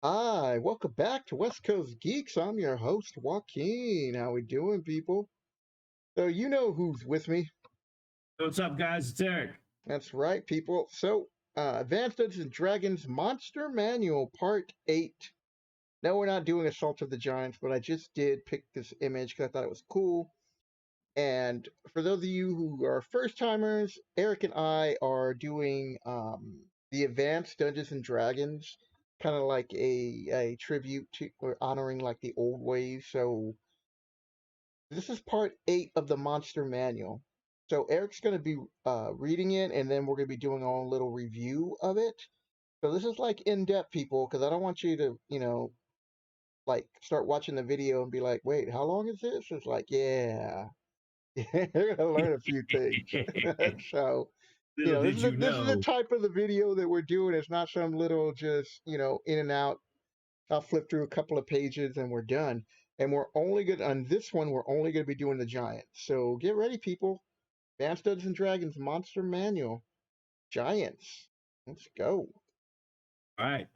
Hi, welcome back to West Coast Geeks. I'm your host, Joaquin. How we doing, people? So you know who's with me. What's up, guys? It's Eric. That's right, people. Advanced Dungeons and Dragons Monster Manual Part 8. No, we're not doing Assault of the Giants, but I just did pick this image because I thought it was cool. And for those of you who are first timers, Eric and I are doing the Advanced Dungeons and Dragons, kind of like a tribute to or honoring like the old ways. So this is part 8 of the Monster Manual. So Eric's going to be reading it, and then we're going to be doing our own little review of it. So this is like in depth, people, because I don't want you to, like start watching the video and be like, "Wait, how long is this?" It's like, yeah, you're gonna learn a few things. So, Little did you this is the know. type of the video that we're doing. It's not some little just in and out. I'll flip through a couple of pages and we're done. And we're only good on this one. We're only going to be doing the giants. So get ready, people. Advanced Dungeons and Dragons Monster Manual Giants. Let's go. All right.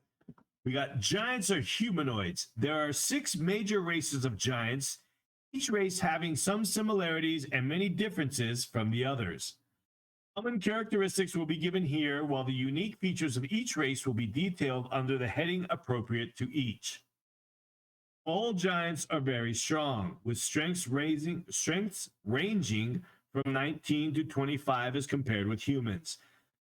We got giants are humanoids. There are six major races of giants, each race having some similarities and many differences from the others. Common characteristics will be given here, while the unique features of each race will be detailed under the heading appropriate to each. All giants are very strong, with strengths ranging from 19 to 25 as compared with humans.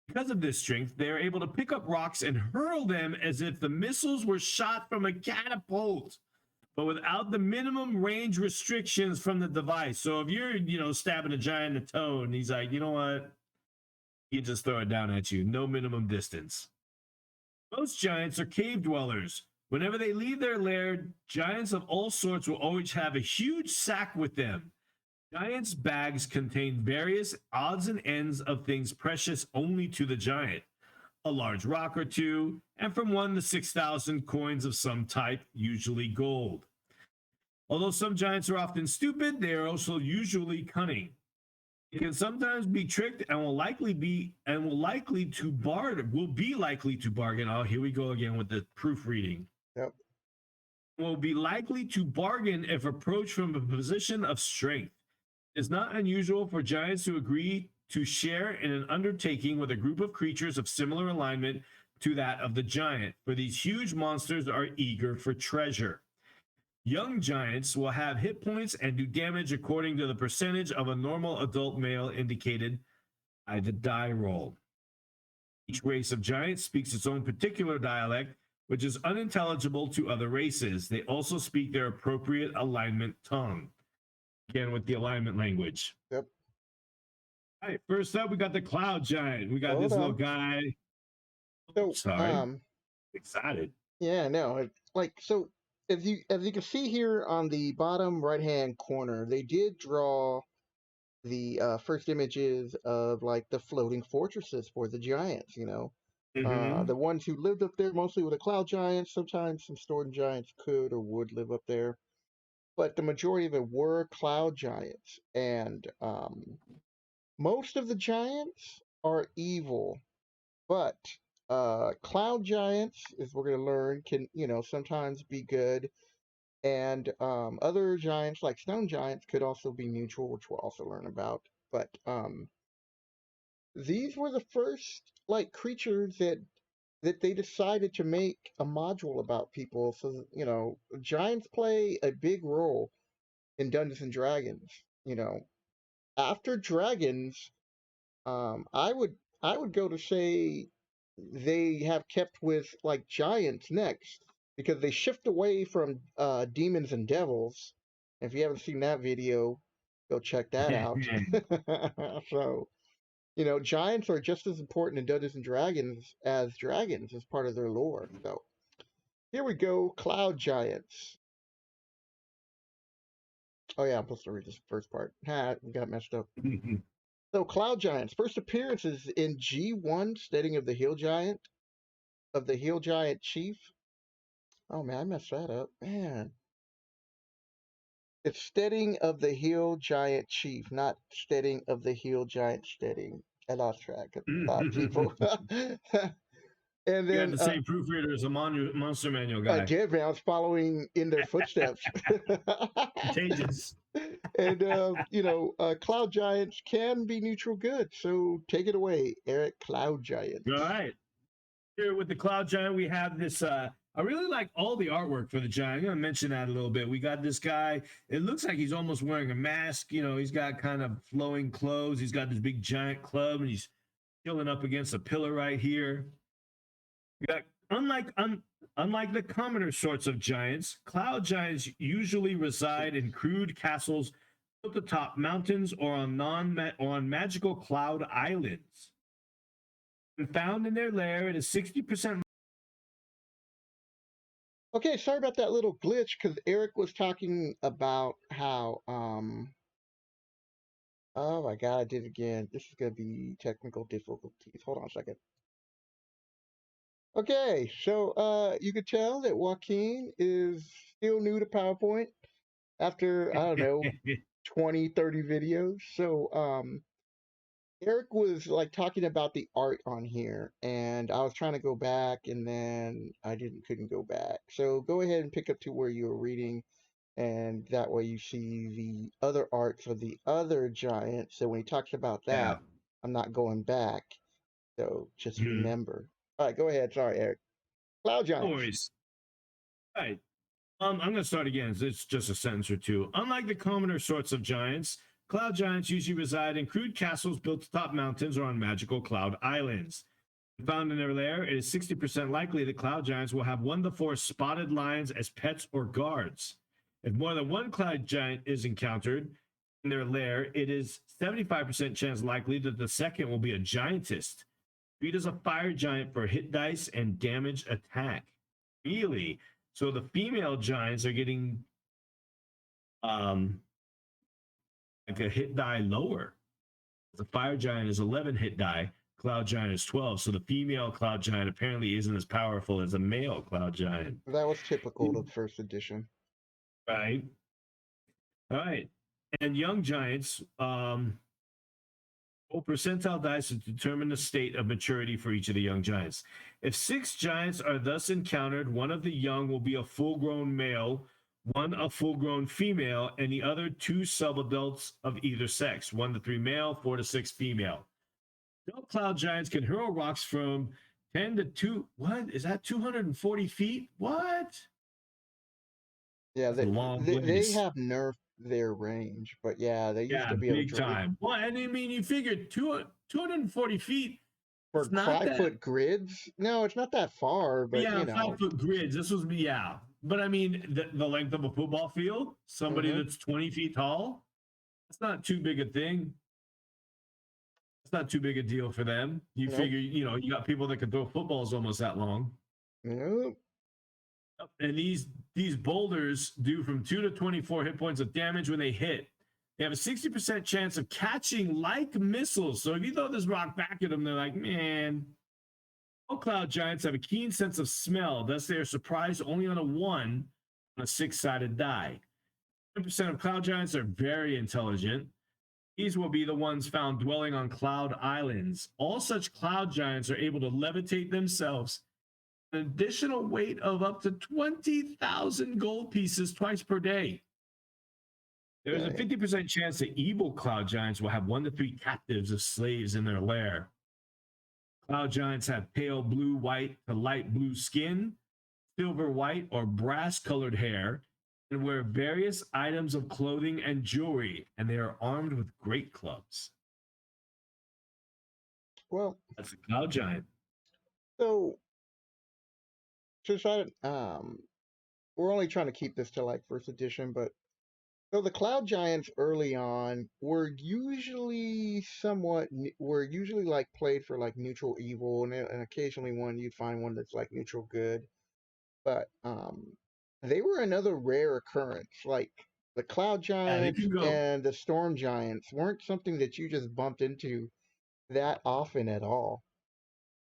Because of this strength, they are able to pick up rocks and hurl them as if the missiles were shot from a catapult, but without the minimum range restrictions from the device. So if you're, stabbing a giant in the toe and he's like, you know what? He just throw it down at you. No minimum distance. Most giants are cave dwellers. Whenever they leave their lair, giants of all sorts will always have a huge sack with them. Giants' bags contain various odds and ends of things precious only to the giant, a large rock or two, and from 1 to 6,000 coins of some type, usually gold. Although some giants are often stupid, they are also usually cunning. They can sometimes be tricked and will be likely to bargain. Oh, here we go again with the proofreading. Yep. Will be likely to bargain if approached from a position of strength. It's not unusual for giants to agree to share in an undertaking with a group of creatures of similar alignment to that of the giant, for these huge monsters are eager for treasure. Young giants will have hit points and do damage according to the percentage of a normal adult male indicated by the die roll. Each race of giants speaks its own particular dialect, which is unintelligible to other races. They also speak their appropriate alignment tongue. Again, with the alignment language. Yep. All right, first up, we got the cloud giant. We got Hold this little on. guy. Oh, So, sorry. Excited. yeah, no, as you can see here on the bottom right hand corner, they did draw the first images of like the floating fortresses for the giants. Mm-hmm. The ones who lived up there mostly were the cloud giants. Sometimes some storm giants could or would live up there, but the majority of it were cloud giants. And most of the giants are evil, but cloud giants, as we're going to learn, can sometimes be good. And other giants like stone giants could also be neutral, which we'll also learn about. But these were the first like creatures that they decided to make a module about people. So giants play a big role in Dungeons and Dragons. You know, after dragons, I would go to say they have kept with like giants next because they shift away from demons and devils. If you haven't seen that video, go check that out. So giants are just as important in Dungeons and Dragons as part of their lore. So here we go, cloud giants. Oh yeah, I'm supposed to read this first part. Ha, got messed up. So cloud giants first appearances in G1, steading of the hill giant chief. Oh man, I messed that up. Man, it's steading of the hill giant chief, not steading of the hill giant steading. I lost track of people. And You got then the same proofreader as a Monster Manual I guy. did, man. I was following in their footsteps. Contagious. And Cloud Giants can be neutral good. So take it away, Eric. Cloud Giants. All right. Here with the Cloud Giant, we have this. I really like all the artwork for the Giant. I'm going to mention that a little bit. We got this guy. It looks like he's almost wearing a mask. You know, he's got kind of flowing clothes. He's got this big giant club, and he's chilling up against a pillar right here. We got unlike the commoner sorts of giants, Cloud Giants usually reside in crude castles built atop mountains or on magical cloud islands. When found in their lair, it is 60%. Okay, sorry about that little glitch because Eric was talking about how oh my god, I did it again. This is gonna be technical difficulties. Hold on a second. Okay, so you could tell that Joaquin is still new to PowerPoint after, I don't know, 20, 30 videos. So Eric was like talking about the art on here, and I was trying to go back, and then I couldn't go back. So go ahead and pick up to where you were reading, and that way you see the other arts of the other giants. So when he talks about Yeah. that, I'm not going back. So just Mhm. remember. All right, go ahead. Sorry, Eric. Cloud No giants. worries. All right. I'm going to start again. It's just a sentence or two. Unlike the commoner sorts of giants, cloud giants usually reside in crude castles built atop mountains or on magical cloud islands. Found in their lair, it is 60% likely that cloud giants will have 1 to 4 spotted lions as pets or guards. If more than one cloud giant is encountered in their lair, it is 75% chance likely that the second will be a giantess. Treat as a fire giant for hit dice and damage attack. Really? So the female giants are getting um like a hit die lower. The fire giant is 11 hit die, cloud giant is 12. So the female cloud giant apparently isn't as powerful as a male cloud giant. That was typical of first edition. Right. All right. And young giants, roll percentile dice to determine the state of maturity for each of the young giants. If 6 giants are thus encountered, one of the young will be a full-grown male, one a full-grown female, and the other 2 subadults of either sex, 1 to 3 male, 4 to 6 female. Adult cloud giants can hurl rocks from 10 to 2. What is that? 240 feet? What? Yeah, That's a long they ways. have nerfed their range, but yeah, they used Yeah, to be able big to time. Well, and I mean, you figure 240 feet. for It's not five that. foot grids. No, it's not not that far, but Yeah, 5 foot grids. This was, yeah. But I mean, the length of a football field, somebody hmm that's 20 feet tall, that's not too big a thing. It's not too big a deal for them. You nope, figure, you got people that can throw footballs almost that long. nope. And these boulders do from 2 to 24 hit points of damage when they hit. They have a 60% chance of catching like missiles. So if you throw this rock back at them, they're like, man. All cloud giants have a keen sense of smell, thus they are surprised only on a 1 on a 6-sided die. 10% of cloud giants are very intelligent. These will be the ones found dwelling on cloud islands. All such cloud giants are able to levitate themselves an additional weight of up to 20,000 gold pieces twice per day. There's a Okay. 50% chance that evil cloud giants will have 1 to 3 captives of slaves in their lair. Cloud giants have pale blue, white to light blue skin, silver white or brass colored hair, and wear various items of clothing and jewelry, and they are armed with great clubs. Well, That's a cloud giant. so since we're only trying to keep this to like first edition, but so the cloud giants early on were usually like played for like neutral evil, and occasionally one you'd find one that's like neutral good. But they were another rare occurrence. Like the cloud Yeah, they giants can go. and the storm giants weren't something that you just bumped into that often at all.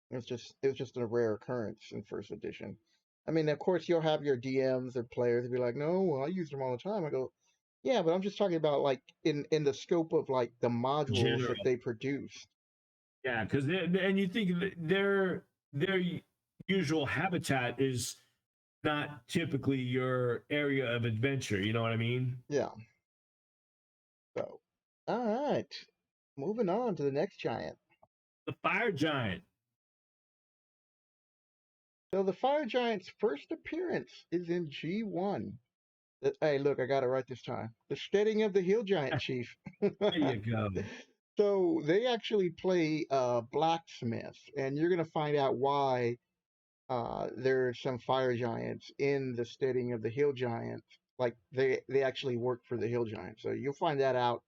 It was just a rare occurrence in first edition. I mean, of course, you'll have your DMs or players be like, "No, well, I use them all the time." I go, "Yeah, but I'm just talking about like in the scope of like the modules that General. they produce." Yeah, because and you think they're usual habitat is not typically your area of adventure. You know what I mean? Yeah. So, all right. Moving on to the next giant. The fire giant. So the fire giant's first appearance is in G1. Hey, look, I got it right this time. The Steading of the Hill Giant Chief. There you go. So they actually play blacksmith, and you're gonna find out why there's some fire giants in the Steading of the Hill Giant. Like they actually work for the Hill Giant. So you'll find that out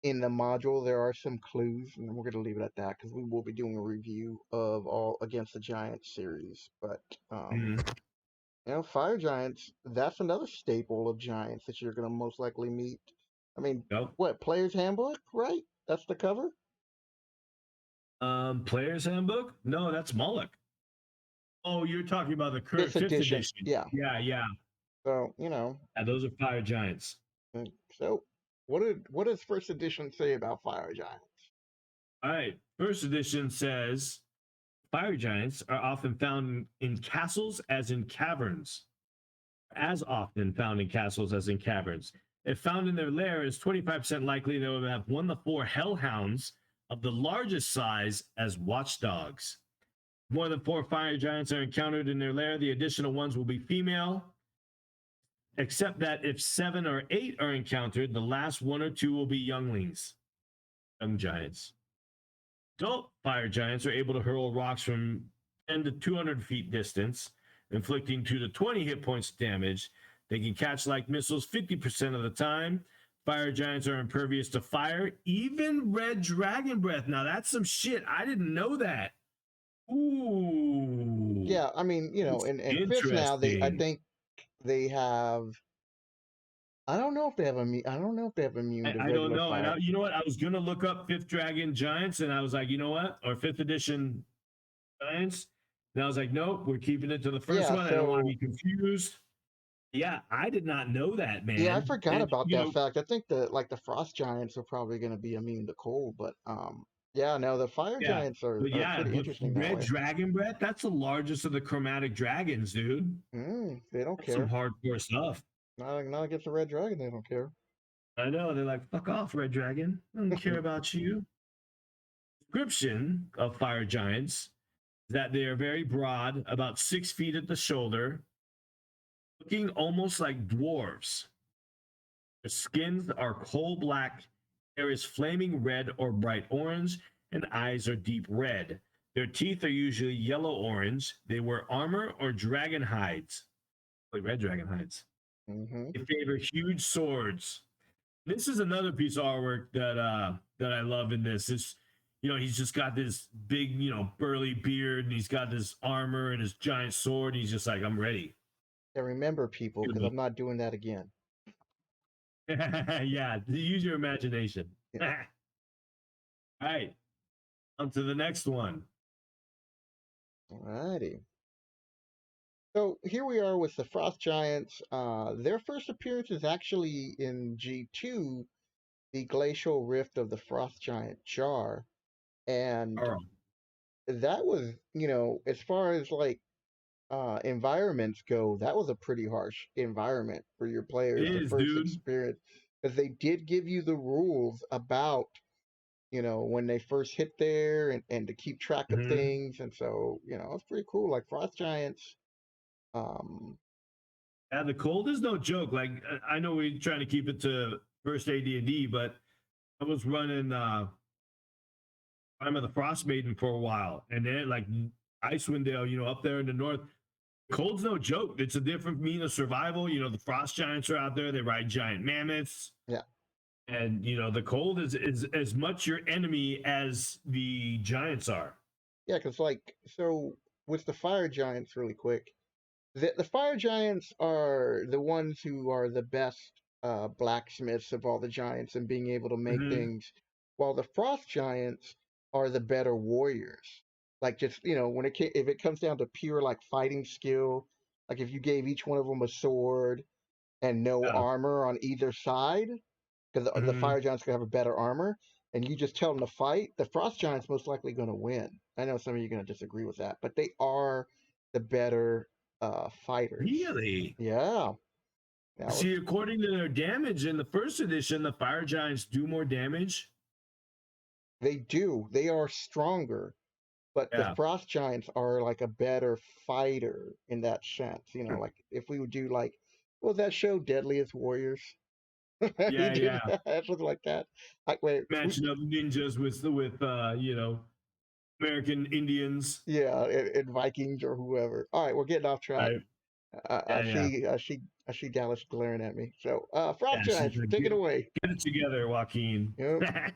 in the module. There are some clues, and we're gonna leave it at that because we will be doing a review of all Against the Giants series. But Mhm. fire giants, that's another staple of giants that you're going to most likely meet. I mean, Yep. what, Player's Handbook, right? That's the cover? Player's Handbook? No, that's Moloch. Oh, you're talking about the current This fifth edition, edition. yeah. Yeah, yeah. So, Yeah, those are fire giants. so what does first edition say about fire giants? All right. First edition says fire giants are often found in castles as in caverns. As often found in castles as in caverns. If found in their lair, it's 25% likely they will have 1 to 4 hellhounds of the largest size as watchdogs. More than 4 fire giants are encountered in their lair. The additional ones will be female, except that if 7 or 8 are encountered, the last 1 or 2 will be younglings, young giants. Adult fire giants are able to hurl rocks from 10 to 200 feet distance, inflicting 2 to 20 hit points damage. They can catch like missiles 50% of the time. Fire giants are impervious to fire, even red dragon breath. Now that's some shit. I didn't know that. Ooh, Yeah, I mean, that's in fifth now, I interesting. think they have. I don't know if they have I don't know if they have immune to I don't regular know. And fire. you know what? I was gonna look up fifth dragon giants, and I was like, you know what? Or fifth edition giants. And I was like, nope, we're keeping it to the first Yeah, one. I don't want to so be confused. Yeah, I did not know that, yeah, I man. forgot And about that fact. I think the frost giants are probably going to be immune to cold, but yeah, no, the fire yeah, giants but are yeah, pretty but interesting that red way. dragon breath, that's the largest of the chromatic dragons, dude. They don't That's some care. hardcore stuff. Not against the red dragon. They don't care. I know. They're like, fuck off, red dragon. I don't care about you. Description of fire giants is that they are very broad, about 6 feet at the shoulder, looking almost like dwarves. Their skins are coal black, hair is flaming red or bright orange, and eyes are deep red. Their teeth are usually yellow orange. They wear armor or dragon hides, like red dragon hides. hmm They favor huge swords. This is another piece of artwork that I love in this. Is he's just got this big, burly beard, and he's got this armor and his giant sword. And he's just like, I'm ready. And remember, people, because I'm not doing that again. Yeah, use your imagination. Yeah. All right, on to the next one. Alrighty. So here we are with the Froth Giants. Their first appearance is actually in G2, the Glacial Rift of the Froth Giant Jar. And Carl. that was, as far as like environments go, that was a pretty harsh environment for your It players to is, first dude. experience. Because they did give you the rules about, when they first hit there and to keep track of Hmm. things. And so, it's pretty cool. Like Frost Giants, um, Yeah, the cold is no joke. Like I know we're trying to keep it to first AD&D, but I was running I'm of the Frost Maiden for a while, and then like Icewind Dale, up there in the north. Cold's no joke. It's a different mean of survival. The frost giants are out there. They ride giant mammoths. yeah. And the cold is as much your enemy as the giants are. Yeah, because so with the Fire Giants, really quick, the Fire Giants are the ones who are the best blacksmiths of all the giants and being able to make Hmm. things, while the Frost Giants are the better warriors. Like just when if it comes down to pure like fighting skill, like if you gave each one of them a sword and no Yeah. armor on either side, because the Hmm. Fire Giants could have a better armor, and you just tell them to fight, the Frost Giant's most likely going to win. I know some of you are going to disagree with that, but they are the better fighters. Really? Yeah. Now, See, according to their damage in the first edition, the fire giants do more damage. they do. They are stronger, but the Yeah. Frost Giants are like a better fighter in that sense. You know, like if we would do like, what was that show, Deadliest Warriors? He Yeah, did yeah. something like that. Like, wait, Matching up ninjas with American Indians. yeah, and Vikings or whoever. All right, we're getting off track. Right. I Yeah, yeah. see, I see Dallas glaring at me. So, Frost Yeah, she's Giants, like, take it away. get it together, Joaquin. Yep.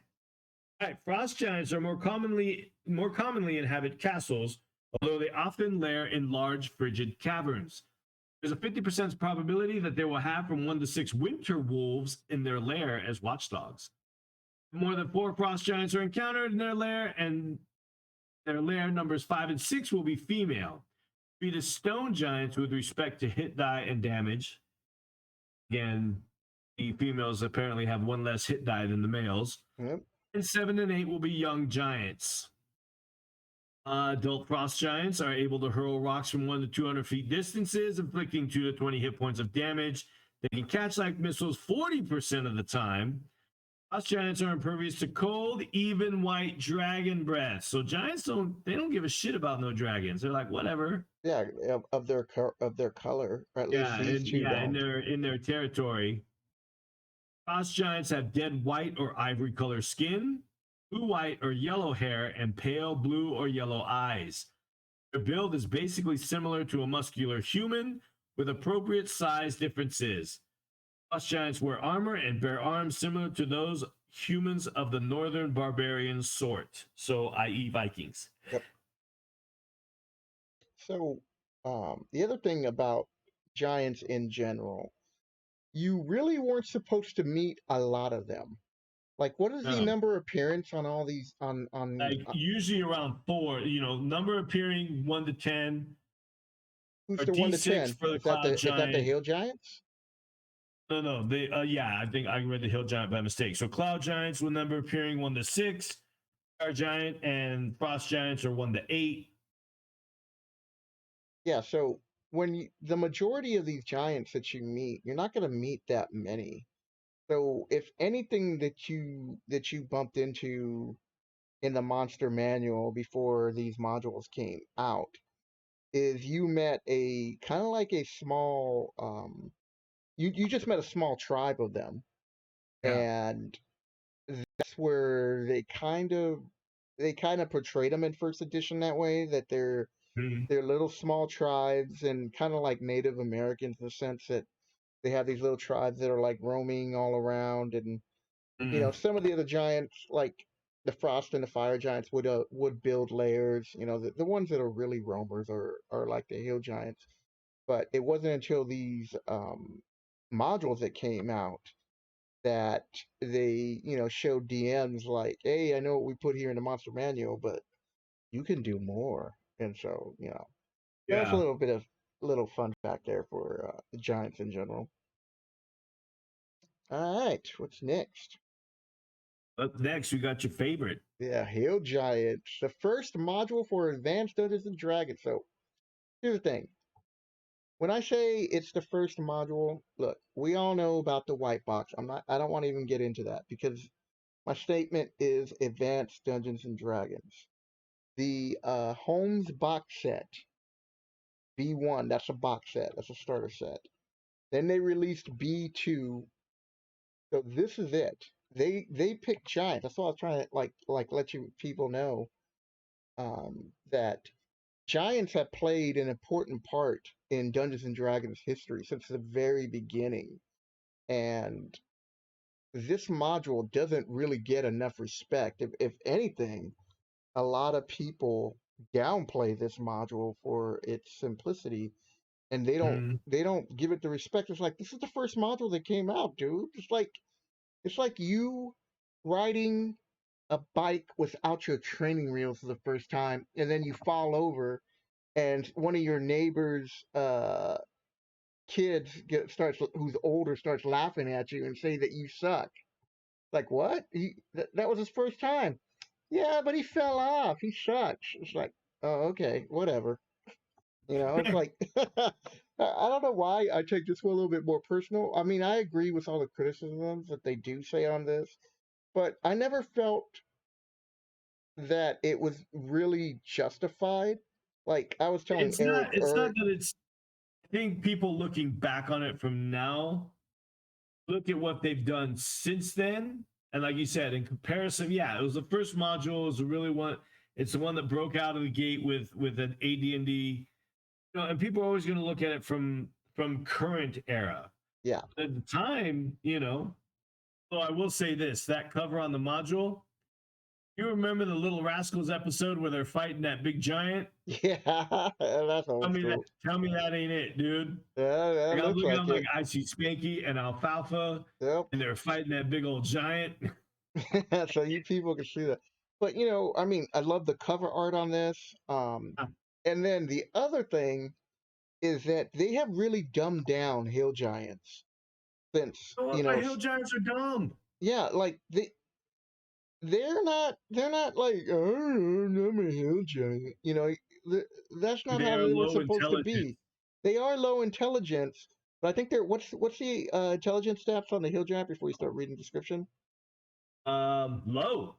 All right, frost giants are more commonly inhabit castles, although they often lair in large frigid caverns. There's a 50% probability that they will have from 1 to 6 winter wolves in their lair as watchdogs. More than 4 frost giants are encountered in their lair, and their lair numbers 5 and 6 will be female. 3 to stone giants with respect to hit die and damage. Again, the females apparently have 1 less hit die than the males. Yep. And 7 and 8 will be young giants. Adult frost giants are able to hurl rocks from 1 to 200 feet distances, inflicting 2 to 20 hit points of damage. They can catch like missiles 40% of the time. Frost giants are impervious to cold, even white dragon breath. So giants don't give a shit about no dragons. They're like, whatever. Yeah, of their color, or at least Yeah, these and two yeah, don't. in their territory. Frost giants have dead white or ivory color skin, blue, white, or yellow hair, and pale blue or yellow eyes. Their build is basically similar to a muscular human with appropriate size differences. Frost giants wear armor and bear arms similar to those humans of the northern barbarian sort, so i.e. Vikings. Yep. So, the other thing about giants in general, you really weren't supposed to meet a lot of them. Like, what is the No. number appearance on all these on Like usually around 4, number appearing 1 to 10, who's or the 1 to 10? D6 for the Is that cloud the giant. hill giants? No, no, they yeah, I think I read the hill giant by mistake. So cloud giants with number appearing 1 to 6, fire giant and frost giants are 1 to 8. Yeah, so the majority of these giants that you meet, you're not going to meet that many. So if anything that you bumped into in the monster manual before these modules came out is you met a kind of like a small you just met a small tribe of them, Yeah. and that's where they kind of portrayed them in first edition that way, that Mhm. they're little small tribes and kind of like Native Americans in the sense that they have these little tribes that are like roaming all around, and Mhm. some of the other giants like the frost and the fire giants would build lairs. The ones that are really roamers are like the hill giants. But it wasn't until these modules that came out that they showed DMs like, hey, I know what we put here in the monster manual, but you can do more. And so that's a Yeah. little fun fact there for the giants in general. All right, what's next? Up next, we got your favorite. Yeah, hill giants, the first module for Advanced Dungeons and Dragons. So here's the thing. When I say it's the first module, look, we all know about the white box. I don't want to even get into that because my statement is Advanced Dungeons and Dragons. The Holmes box set, B1, that's a box set, that's a starter set. Then they released B2. So this is it. They picked giants. That's what I was trying to like let you people know that giants have played an important part in Dungeons and Dragons history since the very beginning. And this module doesn't really get enough respect. If anything, a lot of people downplay this module for its simplicity, and Mhm. they don't give it the respect. It's like, this is the first module that came out, dude. It's like you riding a bike without your training wheels for the first time, and then you fall over, and one of your neighbors' kids who's older starts laughing at you and say that you suck. Like what? That was his first time. Yeah, but he fell off. He sucks. It's like, oh, okay, whatever. It's like I don't know why I take this one a little bit more personal. I mean, I agree with all the criticisms that they do say on this, but I never felt that it was really justified. Like I was telling It's Eric, not. It's not that it's. I think people looking back on it from now look at what they've done since then, and like you said, in comparison, yeah, it was the first module. It was really one. It's the one that broke out of the gate with an AD&D. And people are always going to look at it from current era. yeah, At the time, So I will say this: that cover on the module. You remember the Little Rascals episode where they're fighting that big giant? yeah, that's Tell old me that. school. Tell me that ain't it, dude. Yeah, that Like I'm looks looking, like I'm like, it. I see Spanky and Alfalfa, Yep. and they're fighting that big old giant. So you people can see that. But I mean, I love the cover art on this. And then the other thing is that they have really dumbed down Hill Giants since, My hill giants are dumb. yeah, like they're not like, oh, I'm a hill giant. That's not They how are they were low supposed to intelligence. be. They are low intelligence, but I think they're what's the intelligence stats on the hill giant before you start reading description? Low.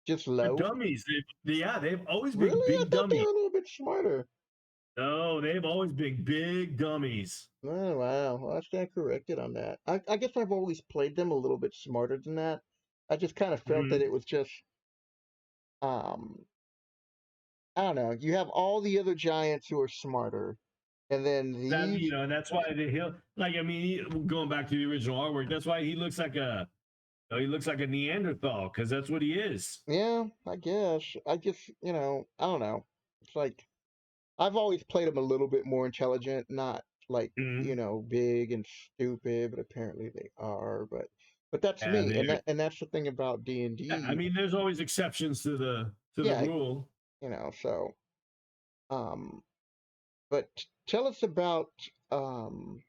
Just They're low. dummies. They've always been Really? I big thought they were dummies. a little bit smarter. No, they've always been big dummies. Oh wow, well, I stand corrected on that. I guess I've always played them a little bit smarter than that. I just kind of felt that Mhm. it was just um I don't know. You have all the other giants who are smarter, and then That these, and that's why he'll like. I mean, going back to the original artwork, that's why he looks like he looks like a Neanderthal because that's what he is. yeah, I guess. I just, I don't know. It's like I've always played them a little bit more intelligent, not like, Mhm. big and stupid, but apparently they are. But that's Yeah, me, they. and that's the thing about D and Yeah, I D. mean, there's always exceptions to the Yeah, rule. so um, but tell us about um,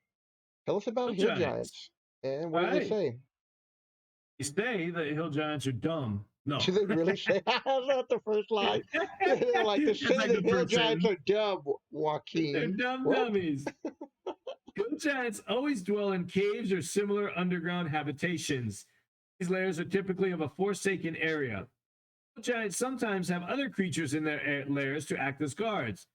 Hill Hill giants. Giants, and what All do they right, say? they say the hill giants are dumb. No, Do they really say that's not the first line? They're like to that's say like the the Hill first Giants sentence. are dumb, They're Joaquin. dumb What? dummies. Hill giants always dwell in caves or similar underground habitations. These layers are typically of a forsaken area. Hill giants sometimes have other creatures in their lairs to act as guards.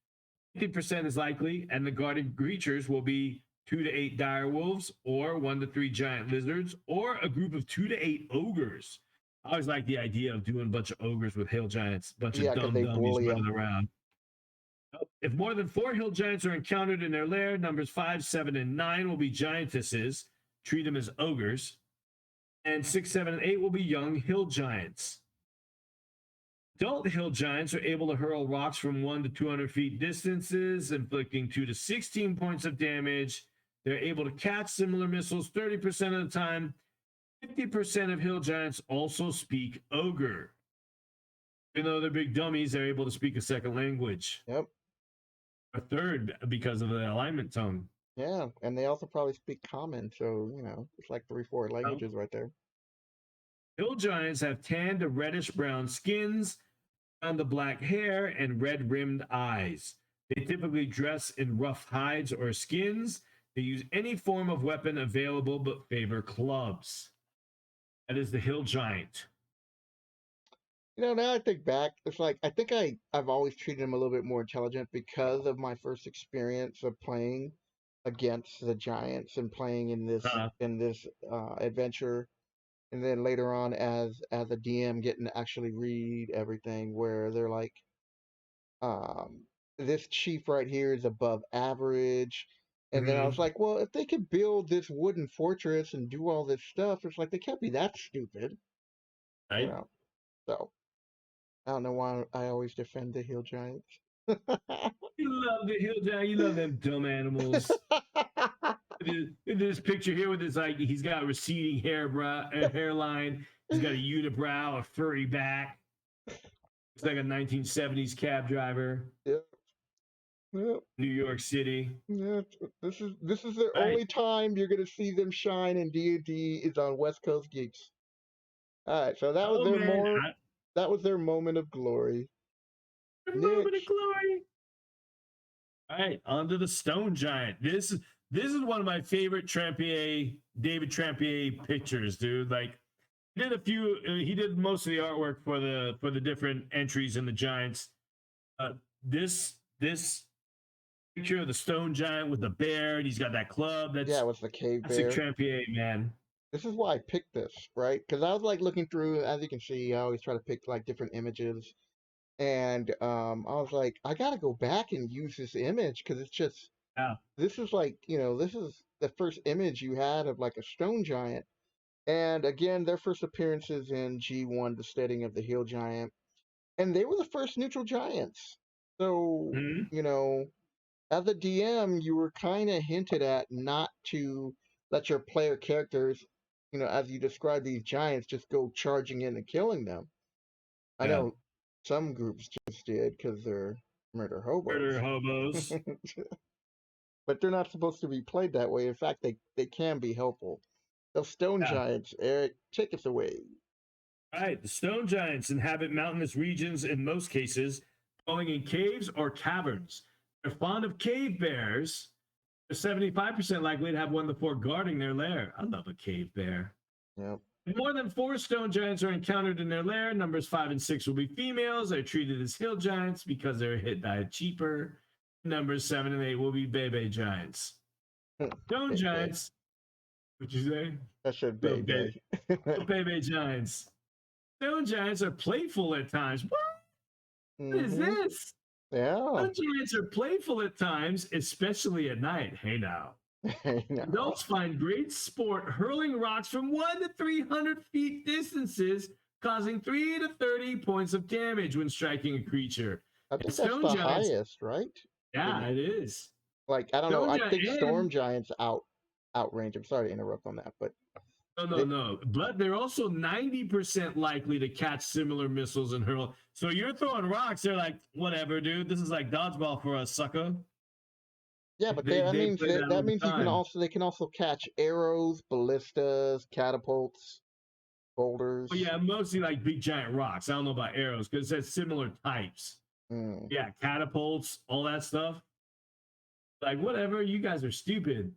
50% is likely, and the guarded creatures will be 2 to 8 dire wolves, or 1 to 3 giant lizards, or a group of 2 to 8 ogres. I always like the idea of doing a bunch of ogres with hill giants, a bunch of Yeah, because dumb they dummies bully running them. around. If more than 4 hill giants are encountered in their lair, numbers 5, 7, and 9 will be giantesses. Treat them as ogres. And 6, 7, and 8 will be young hill giants. Adult hill giants are able to hurl rocks from 1 to 200 feet distances, inflicting 2 to 16 points of damage. They're able to catch similar missiles 30% of the time. 50% of hill giants also speak ogre. Even though they're big dummies, they're able to speak a second language. Yep. A third because of the alignment tongue. Yeah, and they also probably speak common, so it's like 3, 4 Well, languages right there. hill giants have tan to reddish brown skins, on the black hair, and red rimmed eyes. They typically dress in rough hides or skins. They use any form of weapon available but favor clubs. That is the hill giant. Now I think back, it's like I think I've always treated them a little bit more intelligent because of my first experience of playing against the giants and playing Uh, in this adventure, and then later on as a DM getting to actually read everything where they're like, um, this chief right here is above average. And then I was mhm, like, well, if they could build this wooden fortress and do all this stuff, it's like they can't be that stupid, you right? know. So I don't know why I always defend the hill giants. You love the hill giant. You love them dumb animals. This picture here with his like he's got a receding hairline. He's got a unibrow, a furry back. Looks like a 1970s cab driver, Yep, yep, New York City. yep. This is the Right. only time you're gonna see them shine in D&D is on West Coast Geeks. All right, so that was Oh their man, that was their moment of glory. a moment of Niche. glory. All right, on to the Stone Giant. This is one of my favorite David Trampier pictures, dude. Like he did a few. He did most of the artwork for the different entries in the Giants. Uh, this picture of the Stone Giant with the bear, and he's got that club. Yeah, it was the cave Classic bear. Trampier, man. This is why I picked this, right? Because I was like looking through, as you can see, I always try to pick like different images, and I was like, I gotta go back and use this image because it's just Yeah, this is like this is the first image you had of like a stone giant, and again, their first appearances in G1, the Steading of the Hill Giant, and they were the first neutral giants. So hmm as a DM, you were kind of hinted at not to let your player characters, as you describe these giants, just go charging in and killing them. I yeah. know some groups just did because they're murder Murder hobos. hobos. But they're not supposed to be played that way. In fact, they can be helpful. Those stone Yeah. giants, Eric, take us away. All right, the Stone Giants inhabit mountainous regions in most cases, dwelling in caves or caverns. They're fond of cave bears. They're 75% likely to have one of the four guarding their lair. I love a cave bear. Yep. More than four stone giants are encountered in their lair. Numbers 5 and 6 will be females. They're treated as hill giants because they're hit by cheaper. Numbers 7 and 8 will be bebe giants. Stone Bebe. giants, what'd you say? I said Little baby, Bebe. little bebe giants. Stone giants are playful at times. What is Mm-hmm. this? Yeah. Stone giants are playful at times, especially at night. Hey now. No. Adults find great sport hurling rocks from 1 to 300 feet distances, causing 3 to 30 points of damage when striking a creature. I And think that's stone the giants, highest, right? yeah, In it is. like I don't know. Stone I giant, think storm and giants outrange. I'm sorry to interrupt on that, but no, no, they, no. But they're also 90% likely to catch similar missiles and hurl. So you're throwing rocks, they're like, whatever, dude. This is like dodgeball for us, sucker. yeah, but They, that they means play that all that the means time. they can also catch arrows, ballistas, catapults, But boulders. yeah, mostly like big giant rocks. I don't know about arrows because it says similar types. Mm. Yeah, catapults, all that stuff. Like, whatever, you guys are stupid.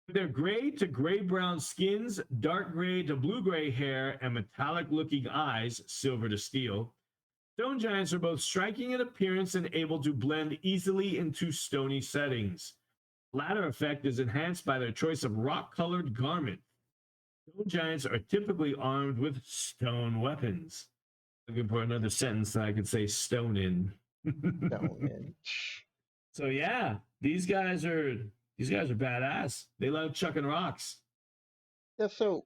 They're gray to gray brown skins, dark gray to blue gray hair, and metallic looking eyes, silver to steel. Stone giants are both striking in appearance and able to blend easily into stony settings. The latter effect is enhanced by their choice of rock colored garment. Stone giants are typically armed with stone weapons. Looking for another sentence that I could say stone in. Stonehenge. So yeah, these guys are badass. They love chucking rocks. Yeah, so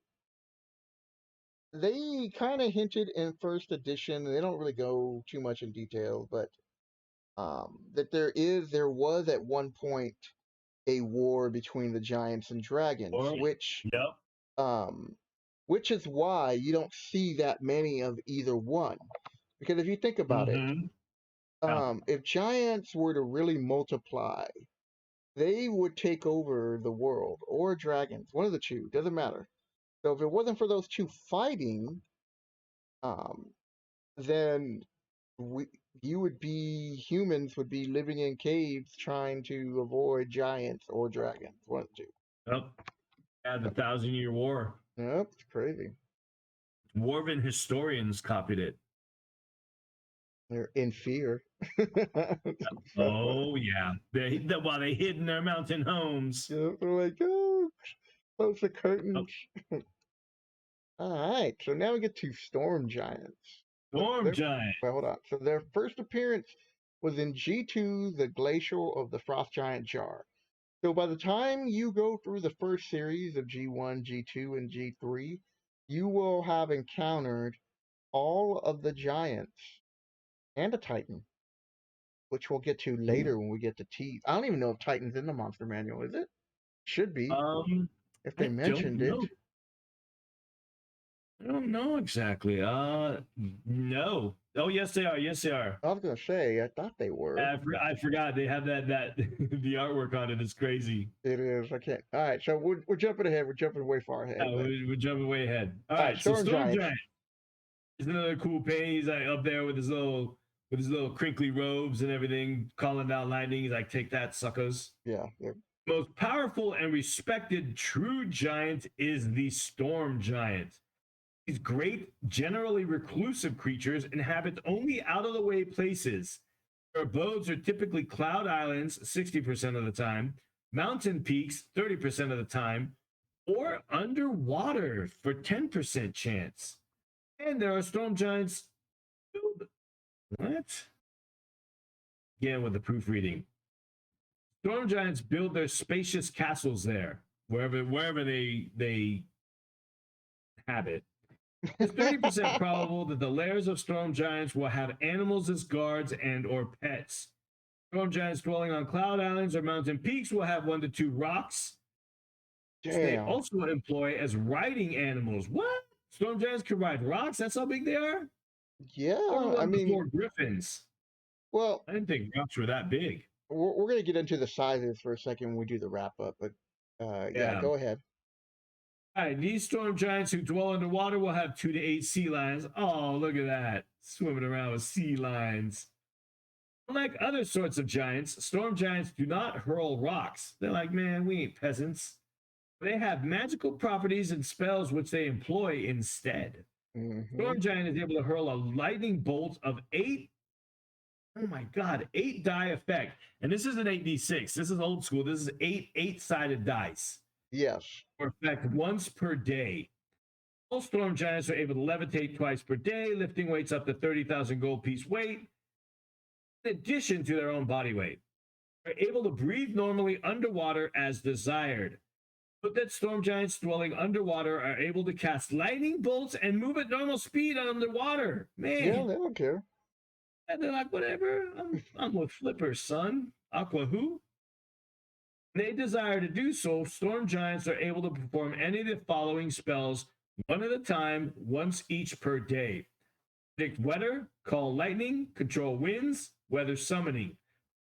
they kind of hinted in first edition. They don't really go too much in detail, but that there was at one point a war between the giants and dragons, Or yep. um, which is why you don't see that many of either one. Because if you think about it, Mm-hmm. Yeah. if giants were to really multiply, they would take over the world, or dragons, one of the two, doesn't matter. So if it wasn't for those two fighting, um, then we, humans would be living in caves trying to avoid giants or dragons, one of the two. Yep. Yeah, the Thousand-Year War. Yep, it's crazy. Dwarven historians copied it. They're in fear. Oh yeah. While they hid in their mountain homes. Yep, they're like, oh, close the Oh, curtains. All right, so now we get to storm giants. So storm giant. well, hold on. So their first appearance was in G2, the Glacial of the Froth Giant Jar. So by the time you go through the first series of G1, G2, and G3, you will have encountered all of the giants and a Titan, which we'll get to Ooh. later when we get to T. I don't even know if Titan's in the monster manual, is it? Should be, Um, if they I don't mentioned it. know. I don't know exactly. No. Oh, yes, they are. Yes, they are. I was gonna say, I thought they were. I forgot they have that the artwork on it is crazy. It is. I can't. All right, so we're jumping ahead. We're jumping way far ahead. But We're jumping way ahead. All all right, right, so Storm Storm Giants. Giant is another cool pain. He's like up there with his little crinkly robes and everything, calling down lightning. He's like, "Take that, suckers!" Yeah. Most powerful and respected true giant is the Storm Giant. These great, generally reclusive creatures inhabit only out of the way places. Their abodes are typically cloud islands 60% of the time, mountain peaks 30% of the time, or underwater for 10% chance. And there are storm giants. What? Again, with the proofreading. Storm giants build their spacious castles there, wherever they habit. It's 30% probable that the lairs of storm giants will have animals as guards and or pets. Storm giants dwelling on cloud islands or mountain peaks will have 1 to 2 rocks. They Damn. also employ as riding animals. What? Storm giants can ride rocks? That's how big they are? Or Yeah. I one mean, before griffins. well, I didn't think rocks were that big. we're gonna get into the sizes for a second when we do the wrap up. But yeah, Yeah. go ahead. All right, these storm giants who dwell underwater will have 2 to 8 sea lions. Oh, look at that. Swimming around with sea lions. Unlike other sorts of giants, storm giants do not hurl rocks. They're like, man, we ain't peasants. They have magical properties and spells which they employ instead. Mm-hmm. Storm Giant is able to hurl a lightning bolt of 8. Oh my God, 8 die effect. And this isn't 8d6. This is old school. This is eight-sided dice. Yes. For effect once per day. All storm giants are able to levitate twice per day, lifting weights up to 30,000 gold piece weight, in addition to their own body weight. They're able to breathe normally underwater as desired. But that storm giants dwelling underwater are able to cast lightning bolts and move at normal speed underwater. Yeah, Man, they don't care. and they're like, whatever, I'm with Flipper, son. Aqua who? They desire to do so, storm giants are able to perform any of the following spells one at a time, once each per day. Predict weather, call lightning, control winds, weather summoning.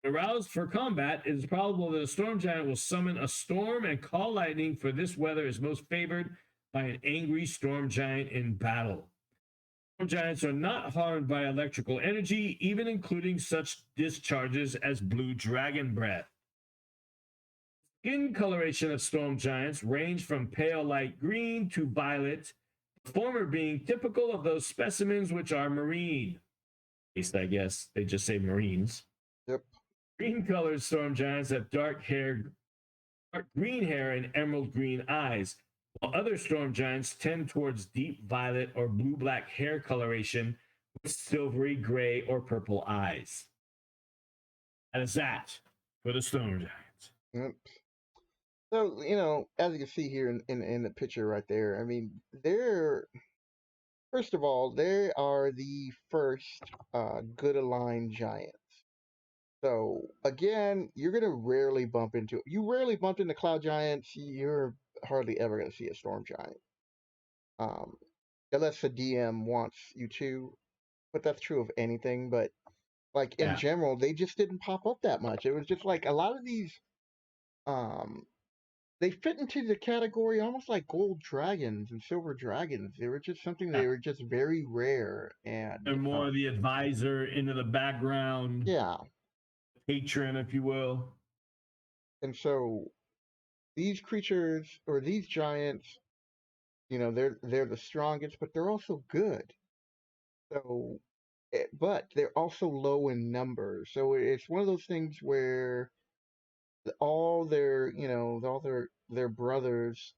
Aroused for combat, it is probable that a storm giant will summon a storm and call lightning, for this weather is most favored by an angry storm giant in battle. Storm giants are not harmed by electrical energy, even including such discharges as blue dragon breath. Skin coloration of storm giants range from pale light green to violet, the former being typical of those specimens which are marine. At least I guess they just say marines. Yep. Green colored storm giants have dark green hair and emerald green eyes, while other storm giants tend towards deep violet or blue black hair coloration with silvery gray or purple eyes. That is that for the storm giants. Yep. So as you can see here in the picture right there, I mean, first of all, they are the first good aligned giants. So again, you're gonna rarely bump into you rarely bump into cloud giants. You're hardly ever gonna see a storm giant, um, unless the DM wants you to. But that's true of anything. But like in Yeah. general, they just didn't pop up that much. It was just like a lot of these. Um, they fit into the category almost like gold dragons and silver dragons. They were just something. They Yeah. were just very rare They're and more the advisor into the background, yeah. patron, if you will. And so these creatures or these giants, they're the strongest, but they're also good. So, but they're also low in numbers. So it's one of those things where all their brothers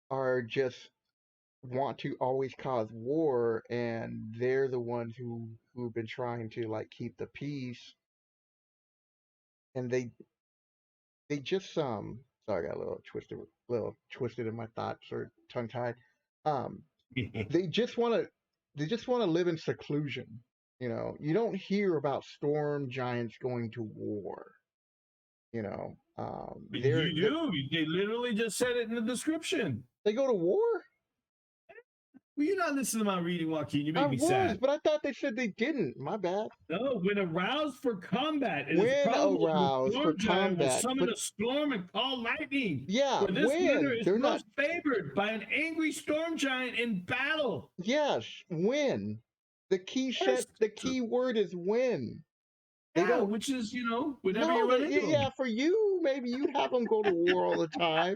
are just want to always cause war, and they're the ones who've been trying to like keep the peace, and they just sorry, I got a little twisted in my thoughts or tongue tied. Um, they just want to live in seclusion. You don't hear about storm giants going to war. You do. They literally just said it in the description. They go to war. Well, you're not listening to my reading, Joaquin. You I make me was, sad. but I thought they said they didn't. My bad. No, when aroused for combat, it is When probable the aroused for storm giant will combat, summon but a storm and call lightning. yeah, For this weather when is they're not. most favored by an angry storm giant in battle. Yes, when. Yes. The key word is when. They Yeah, don't. which is, whenever No, you run into yeah, them. for you, maybe you'd have them go to war all the time,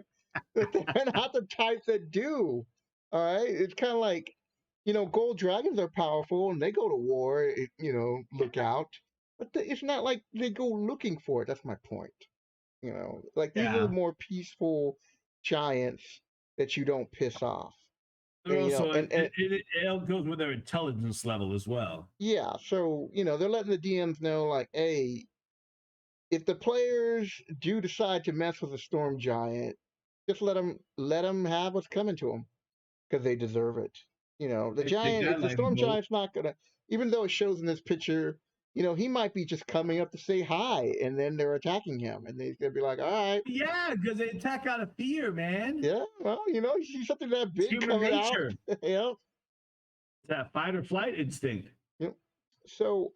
but they're not the type that do. All right, it's kind of like, gold dragons are powerful and they go to war. Look out, but it's not like they go looking for it. That's my point. Like these are the Yeah. more peaceful giants that you don't piss off. They're And also, it all goes with their intelligence level as well. yeah, so they're letting the DMs know like, hey, if the players do decide to mess with a storm giant, just let them have what's coming to them because they deserve it. The I take giant, that if the like a storm boat. giant's not gonna, even though it shows in this picture, he might be just coming up to say hi, and then they're attacking him, and he's gonna be like, all right, Yeah, because they attack out of fear, man. yeah, well, you see something that It's big human coming out, nature. yeah. It's that fight or flight instinct. Yep. So,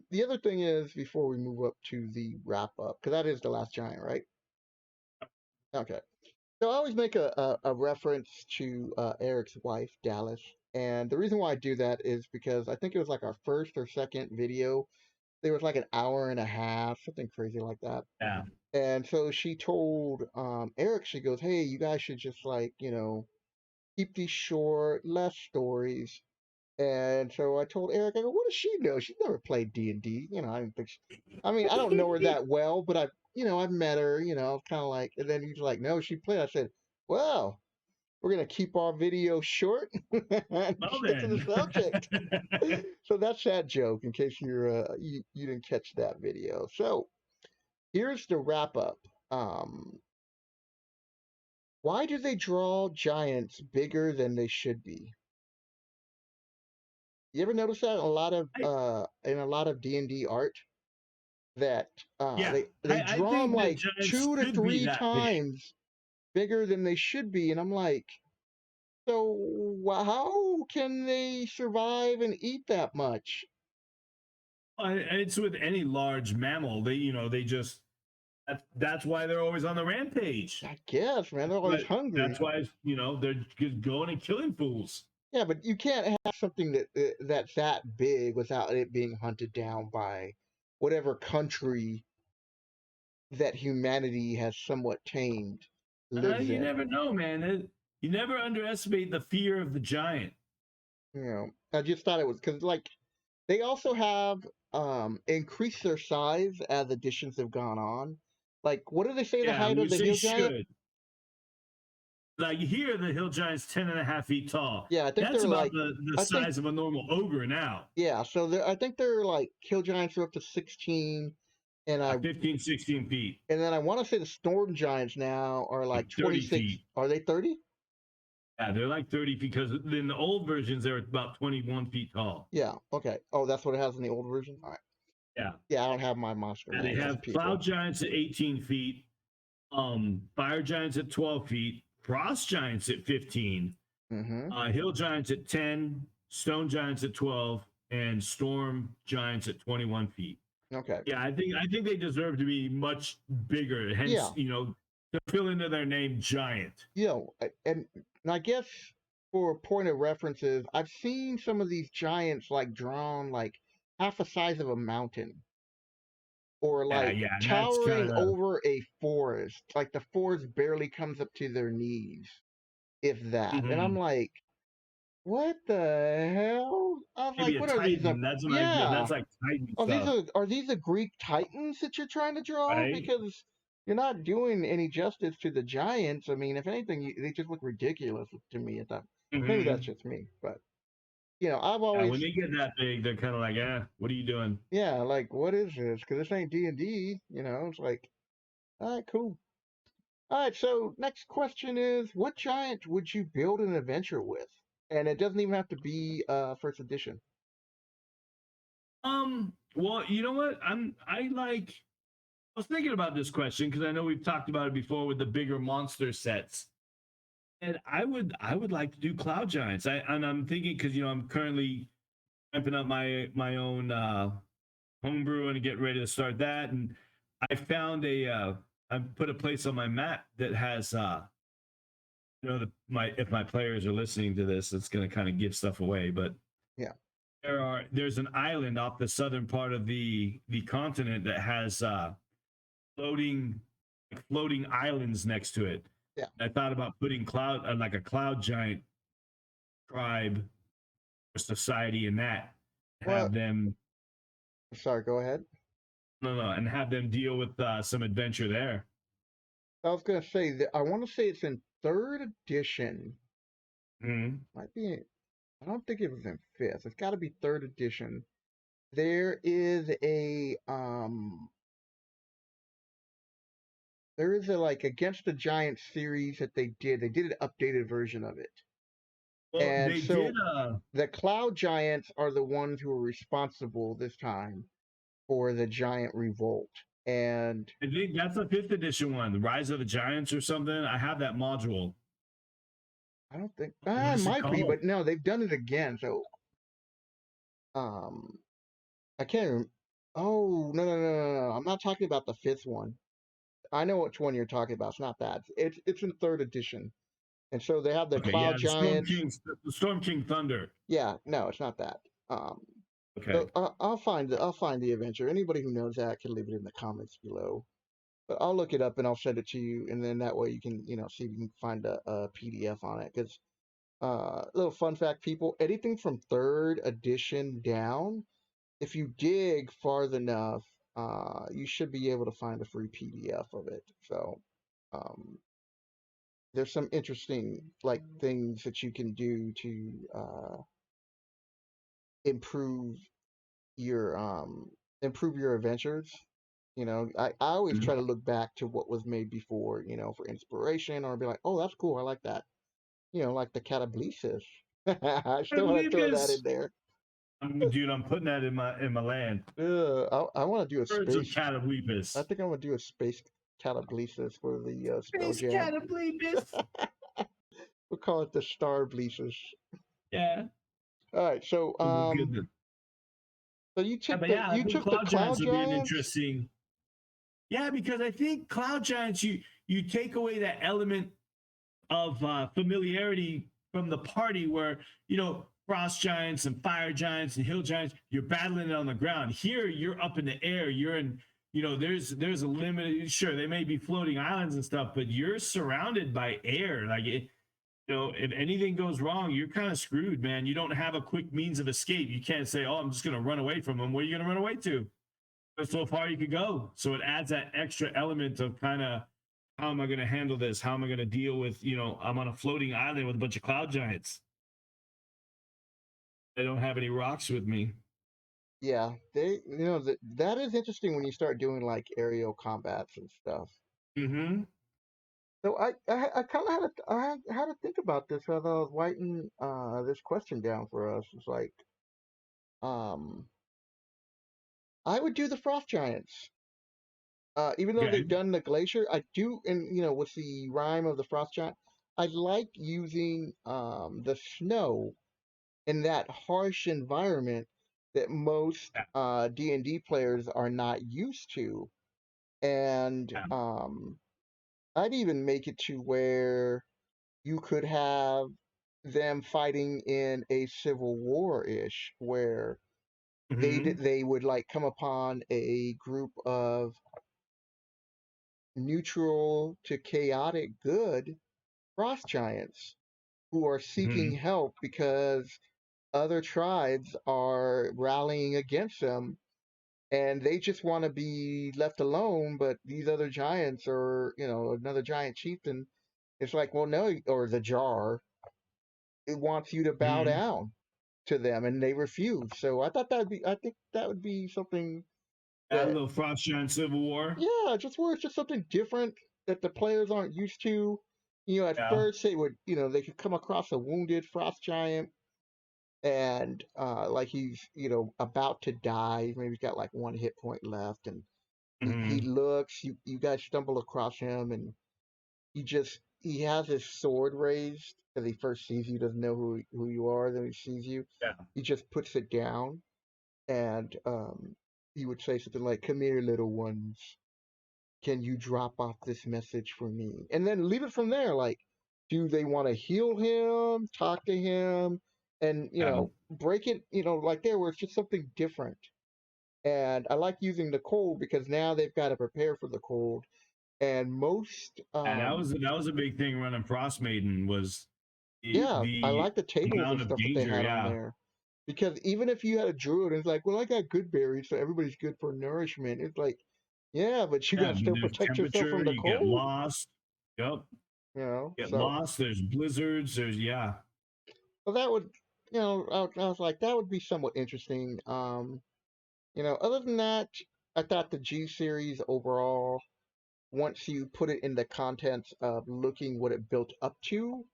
the other thing is before we move up to the wrap up, because that is the last giant, right? Okay. So I always make a reference to Eric's wife, Dallas. And the reason why I do that is because I think it was like our first or second video. There was like an hour and a half, something crazy like that. Yeah. And so she told Eric, she goes, hey, you guys should just like, keep these short, less stories. And so I told Eric, I go, what does she know? She's never played D&D. I didn't think I mean, I don't know her that well, but I've met her, kind of like, and then he's like, no, she played. I said, well, we're going to keep our video short and Well get to the then. subject. So that's that joke in case you didn't catch that video. So here's the wrap up. Um, why do they draw giants bigger than they should be? You ever notice that I, in a lot of D&D art that yeah, they I draw them think the like Giants 2 to 3 should be that big. times bigger than they should be, and I'm like, so how can they survive and eat that much? It's with any large mammal. They just that's why they're always on the rampage. I guess, man, they're always But hungry. that's why they're just going and killing fools. Yeah, but you can't have something that's that big without it being hunted down by whatever country that humanity has somewhat tamed lives You in. never know, man. You never underestimate the fear of the giant. I just thought it was because like they also have increased their size as additions have gone on. Like, what do they say the Yeah, height of which the they hill giant? should. Like here, the hill giant's 10.5 feet tall. Yeah, I think That's they're about like, the I think, size of a normal ogre now. yeah. So I think they're like hill giants are up to 16, and I 15, 16 feet, and then I want to say the storm giants now are like 30 26. feet. Are they 30? Yeah, they're like 30 feet because in the old versions, they're about 21 feet tall. Yeah. Okay. Oh, that's what it has in the old version. All right. Yeah. Yeah, I don't have my monster And they manuals, have people. cloud giants at 18 feet, fire giants at 12 feet, frost giants at 15, Mm-hmm. hill giants at 10, stone giants at 12, and storm giants at 21 feet. Okay. Yeah, I think they deserve to be much bigger. Yeah. Hence, to fill into their name, giant. And I guess for a point of references, I've seen some of these giants like drawn like half the size of a mountain or Yeah, like yeah, that's towering kind of over a forest. Like the forest barely comes up to their knees, if that. And I'm like, what the hell? I was like, maybe a what are these? titan. That's what I get. Yeah. That's like titan Are these stuff, the Greek titans that you're trying to draw? right? Because you're not doing any justice to the giants. I mean, if anything, they just look ridiculous to me at that. Maybe that's Mm-hmm. just me, but I've Yeah, always, when they get that big, they're kind of like, what are you doing? yeah, like what is this? Because this ain't D&D. It's like, all right, cool. All right, so next question is, what giant would you build an adventure with? And it doesn't even have to be first edition. Well, you know what? I was thinking about this question because I know we've talked about it before with the bigger monster sets. And I would like to do Cloud Giants. And I'm thinking because I'm currently ramping up my own homebrew and get ready to start that. And I found I put a place on my map that has my if my players are listening to this, it's going to kind of give stuff away. But Yeah. there's an island off the southern part of the continent that has floating floating islands next to it. Yeah. I thought about putting cloud like a cloud giant tribe or society in that. Well, Have them sorry, go ahead. no, and have them deal with some adventure there. I was gonna say that I want to say it's in third edition. Mm-hmm. Might be. I don't think it was in fifth. It's got to be third edition. There is a like Against the Giant series that they did. They did an updated version of it. Well, And they did. so the Cloud Giants are the ones who are responsible this time for the giant revolt. And I think that's a fifth edition one, the Rise of the Giants or something. I have that module. I don't think What it is it might be, called? but no, they've done it again. So um I can't oh no. I'm not talking about the fifth one. I know which one you're talking about. It's not that. It's in third edition. And so they have the Okay, Cloud yeah, Giants. The Storm King Thunder. Yeah, no, it's not that. Um, Okay. so I'll find the adventure. Anybody who knows that can leave it in the comments below. But I'll look it up and I'll send it to you, and then that way you can see if you can find a PDF on it. Because little fun fact, people, anything from third edition down, if you dig far enough, you should be able to find a free PDF of it. So um, there's some interesting like things that you can do to improve your adventures. I always Mhm. try to look back to what was made before, for inspiration, or be like, oh, that's cool, I like that. Like the Catablesis. I I still want to believe throw that in this. there. Dude, I'm putting that in my land. I want to do a Birds of space. I Catablepis. think I'm gonna do a space Catablesis for the spell Space jam. Catablepis. We'll call it the Star Blesis. Yeah. All right, Oh my goodness. so you Yeah, took but the yeah, I you think took the Cloud Giants Cloud would be an Giants. interesting. Yeah, because I think Cloud Giants, you take away that element of familiarity from the party where frost giants and fire giants and hill giants, you're battling it on the ground. Here you're up in the air, you're in, there's a limited, sure, they may be floating islands and stuff, but you're surrounded by air. Like if anything goes wrong, you're kind of screwed, man. You don't have a quick means of escape. You can't say, oh, I'm just going to run away from them. Where are you going to run away to? There's so far you could go. So it adds that extra element of kind of, how am I going to handle this? How am I going to deal with, I'm on a floating island with a bunch of cloud giants. I don't have any rocks with me. Yeah, that is interesting when you start doing like aerial combats and stuff. Mm-hmm. So I kind of had to think about this as I was writing this question down for us. It's like um I would do the Froth Giants. Even though they've Okay. done the Glacier, I do, and with the rhyme of the Frost Giant, I like using the snow in that harsh environment that most Yeah. D&D players are not used to. And Yeah. I'd even make it to where you could have them fighting in a civil war-ish, where Mm-hmm. they would like come upon a group of neutral to chaotic good frost giants who are seeking Mm-hmm. help because other tribes are rallying against them, and they just want to be left alone, but these other giants, or another giant chieftain, it's like, well, no, or the jar, it wants you to bow Mm-hmm. down to them, and they refuse. So I think that would be something A that, little frost giant civil war. yeah, just where it's just something different that the players aren't used to. At Yeah. first they could come across a wounded frost giant, and like he's about to die. Maybe he's got like one hit point left, and he Mm-hmm. looks. You guys stumble across him, and he has his sword raised because he first sees you, doesn't know who you are. Then he sees you, Yeah. he just puts it down, and he would say something like, "Come here, little ones. Can you drop off this message for me?" And then leave it from there. Like, do they want to heal him, talk to him, and Yeah. break it, like there where it's just something different. And I like using the cold because now they've got to prepare for the cold. And most, And that was a big thing running Frost Maiden was yeah, I the like the tables and amount of stuff that they danger. had on Yeah. there. Because even if you had a druid, it's like, well, I got good berries, so everybody's good for nourishment. It's like, yeah, but you got Yeah. to But still there's protect yourself from temperature. the You get cold, lost. Yep. Get So, lost. There's blizzards. There's yeah. well, that would, I was like, that would be somewhat interesting. Other than that, I thought the G series overall, once you put it in the context of looking what it built up to,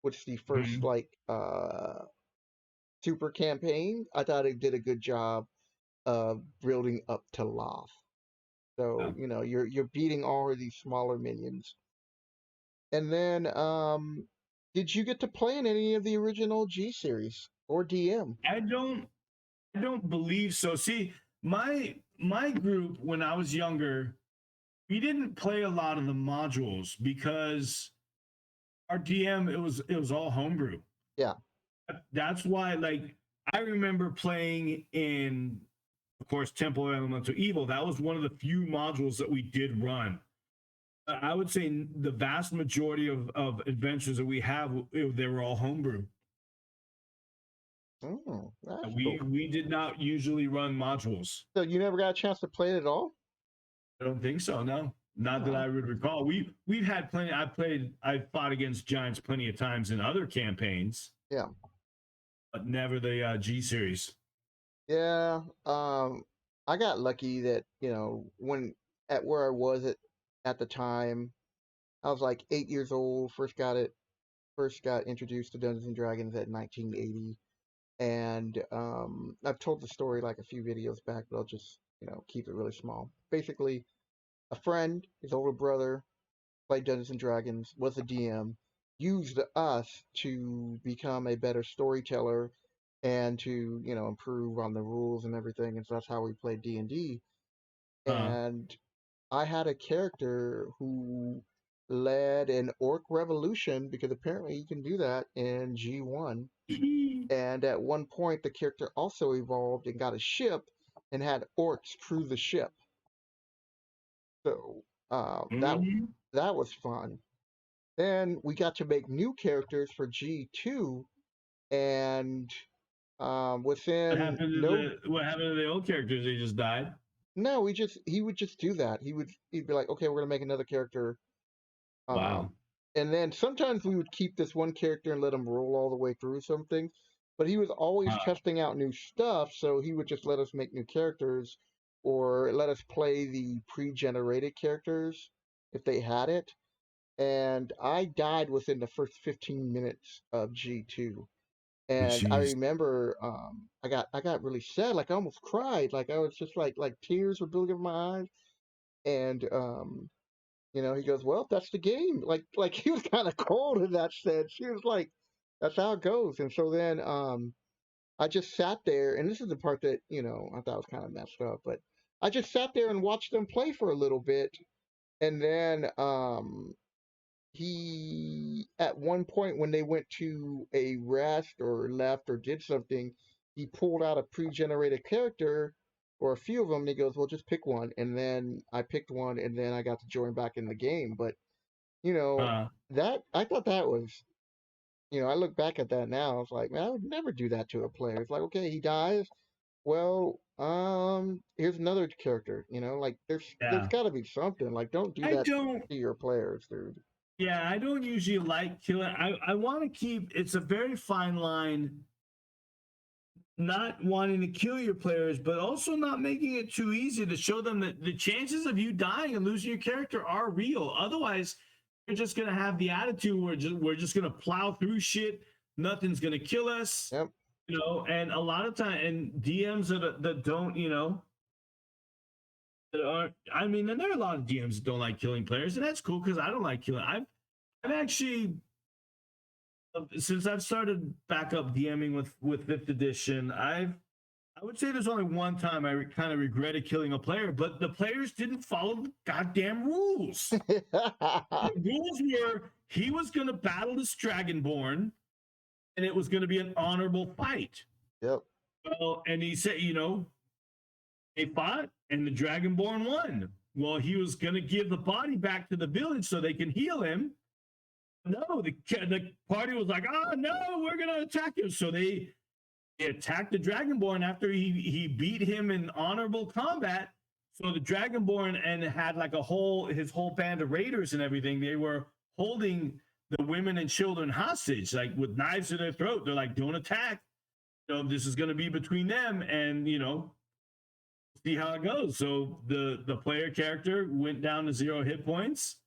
which the first Mhm. like super campaign, I thought it did a good job of building up to Loth. Yeah. So, you're beating all of these smaller minions. And then did you get to play in any of the original G series or DM? I don't. I don't believe so. See, my group when I was younger, we didn't play a lot of the modules because our DM it was all homebrew. Yeah. That's why, like, I remember playing in, of course, Temple of Elemental Evil. That was one of the few modules that we did run. I would say the vast majority of adventures that we have, they were all homebrew. Oh, that's We cool. we did not usually run modules. So you never got a chance to play it at all? I don't think so. No, not that Oh, I would recall. We've had plenty. I fought against giants plenty of times in other campaigns, yeah. but never the G series. Yeah. I got lucky that, when at where I was at the time, I was like 8 years old, first got introduced to Dungeons and Dragons at 1980. And I've told the story like a few videos back, but I'll just, keep it really small. Basically, a friend, his older brother, played Dungeons and Dragons, was a DM, used us to become a better storyteller and to, improve on the rules and everything. And so that's how we played D&D. Uh, And I had a character who led an orc revolution because apparently you can do that in G1. And at one point, the character also evolved and got a ship and had orcs crew the ship. So that mhm. that was fun. Then we got to make new characters for G2, and within no What happened to the old characters? They just died. no, he would just do that. He'd be like, okay, we're gonna make another character. Um, Wow. and then sometimes we would keep this one character and let him roll all the way through something, but he was always Uh, testing out new stuff, so he would just let us make new characters or let us play the pre-generated characters if they had it. And I died within the first 15 minutes of G2. oh, And I jeez. remember I got really sad, like I almost cried, like I was just like tears were building up my eyes. And he goes, "Well, that's the game." Like he was kind of cold in that sense. He was like, "That's how it goes." And so then I just sat there, and this is the part that I thought was kind of messed up, but I just sat there and watched them play for a little bit, and then he at one point when they went to a rest or left or did something, he pulled out a pre-generated character or a few of them, and he goes, "Well, just pick one." And then I picked one, and then I got to join back in the game. But you know, Uh, that I thought that was, I look back at that now. I was like, man, I would never do that to a player. It's like, okay, he dies. Well, here's another character. Like there's yeah. got to be something. Like, don't do I that don't. to your players, dude. Yeah, I don't usually like killing. I want to keep. It's a very fine line, not wanting to kill your players, but also not making it too easy to show them that the chances of you dying and losing your character are real. Otherwise, you're just gonna have the attitude where we're just gonna plow through shit. Nothing's gonna kill us, Yep. And a lot of time, and DMs that don't, that aren't. I mean, and there are a lot of DMs that don't like killing players, and that's cool because I don't like killing. I've actually, since I've started back up DMing with fifth edition, I would say there's only one time I kind of regretted killing a player, but the players didn't follow the goddamn rules. The rules were he was going to battle this Dragonborn, and it was going to be an honorable fight. Yep. Well, and he said, they fought, and the Dragonborn won. Well, he was going to give the body back to the village so they can heal him. No, the party was like, oh no, we're going to attack him. So they attacked the Dragonborn after he beat him in honorable combat. So the Dragonborn and had like his whole band of raiders and everything. They were holding the women and children hostage, like with knives to their throat. They're like, don't attack. This is going to be between them, and see how it goes. So the player character went down to 0 hit points,